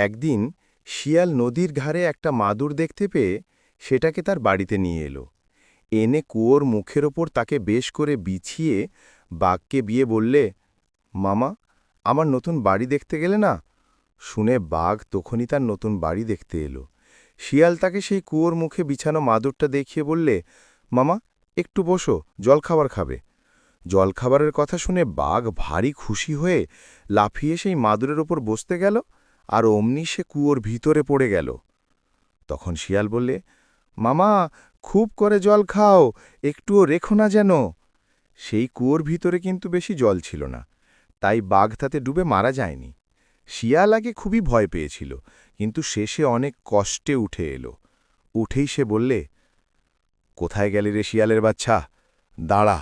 একদিন শিয়াল নদীর ধারে একটা মাদুর দেখতে পেয়ে সেটাকে তার বাড়িতে নিয়ে এলো। এনে কুয়োর মুখের ওপর তাকে বেশ করে বিছিয়ে বাঘকে বিয়ে বললে, মামা, আমার নতুন বাড়ি দেখতে গেলে না? শুনে বাঘ তখনই তার নতুন বাড়ি দেখতে এলো। শিয়াল তাকে সেই কুয়োর মুখে বিছানো মাদুরটা দেখিয়ে বললে, মামা, একটু বসো, জলখাবার খাবে। জলখাবারের কথা শুনে বাঘ ভারী খুশি হয়ে লাফিয়ে সেই মাদুরের ওপর বসতে গেল, আর অমনি সে কুয়োর ভিতরে পড়ে গেল। তখন শিয়াল বললে, মামা, খুব করে জল খাও, একটুও রেখো না যেন। সেই কুয়োর ভিতরে কিন্তু বেশি জল ছিল না, তাই বাঘ তাতে ডুবে মারা যায়নি। শিয়াল আগে খুবই ভয় পেয়েছিল, কিন্তু শেষে অনেক কষ্টে উঠে এলো। উঠেই সে বললে, কোথায় গেলি রে শিয়ালের বাচ্চা? দাঁড়া,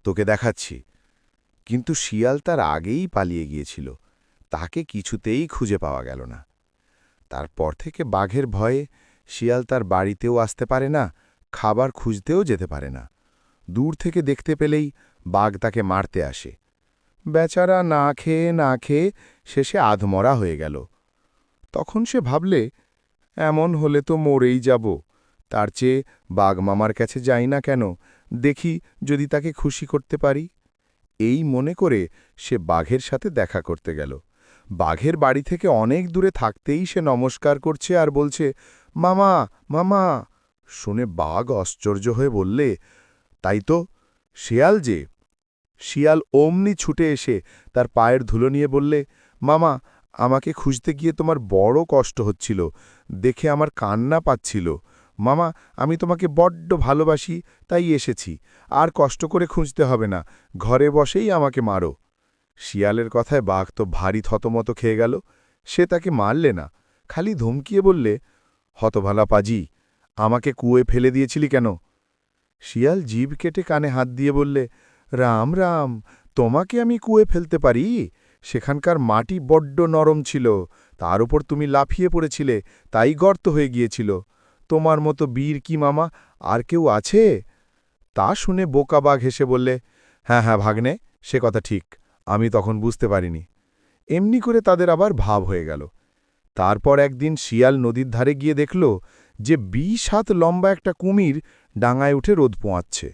তোকে দেখাচ্ছি। কিন্তু শিয়াল তার আগেই পালিয়ে গিয়েছিল, তাকে কিছুতেই খুঁজে পাওয়া গেল না। তারপর থেকে বাঘের ভয়ে শিয়াল তার বাড়িতেও আসতে পারে না, খাবার খুঁজতেও যেতে পারে না। দূর থেকে দেখতে পেলেই বাঘ তাকে মারতে আসে। বেচারা না খেয়ে না খেয়ে শেষে আধমরা হয়ে গেল। তখন সে ভাবলে, এমন হলে তো মরেই যাব, তার চেয়ে বাঘ মামার কাছে যাই না কেন, দেখি যদি তাকে খুশি করতে পারি। এই মনে করে সে বাঘের সাথে দেখা করতে গেল। বাঘের বাড়ি থেকে অনেক দূরে থাকতেই সে নমস্কার করছে আর বলছে, মামা, মামা। শুনে বাঘ আশ্চর্য হয়ে বললে, তাই তো, শিয়াল যে। শিয়াল অমনি ছুটে এসে তার পায়ের ধুলো নিয়ে বললে, মামা, আমাকে খুঁজতে গিয়ে তোমার বড় কষ্ট হচ্ছিল, দেখে আমার কান্না পাচ্ছিল। মামা, আমি তোমাকে বড্ড ভালোবাসি, তাই এসেছি। আর কষ্ট করে খুঁজতে হবে না, ঘরে বসেই আমাকে মারো। শিয়ালের কথায় বাঘ তো ভারী থতমত খেয়ে গেল। সে তাকে মারলে না, খালি ধমকিয়ে বললে, হতভালা পাজি, আমাকে কুয়োয় ফেলে দিয়েছিলি কেন? শিয়াল জিভ কেটে কানে হাত দিয়ে বললে, রাম রাম, তোমাকে আমি কুয়োয় ফেলতে পারি? সেখানকার মাটি বড্ড নরম ছিল, তার উপর তুমি লাফিয়ে পড়েছিলে, তাই গর্ত হয়ে গিয়েছিল। তোমার মতো বীর কি মামা আর কেউ আছে? তা শুনে বোকা বাঘ হেসে বললে, হ্যাঁ হ্যাঁ ভাগ্নে, সে কথা ঠিক, আমি তখন বুঝতে পারিনি। এমনি করে তাদের আবার ভাব হয়ে গেল। তারপর একদিন শিয়াল নদীর ধারে গিয়ে দেখল যে ২০ হাত লম্বা একটা কুমির ডাঙায় উঠে রোদ পোঁয়াচ্ছে।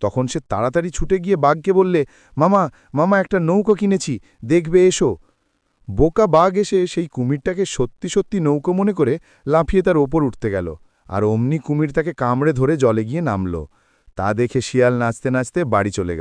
তখন সে তাড়াতাড়ি ছুটে গিয়ে বাঘকে বললে, মামা, মামা, একটা নৌকো কিনেছি, দেখবে এসো। বোকা বাঘ এসে সেই কুমিরটাকে সত্যি সত্যি নৌকো মনে করে লাফিয়ে তার ওপর উঠতে গেল, আর অমনি কুমির তাকে কামড়ে ধরে জলে গিয়ে নামল। তা দেখে শিয়াল নাচতে নাচতে বাড়ি চলে গেল।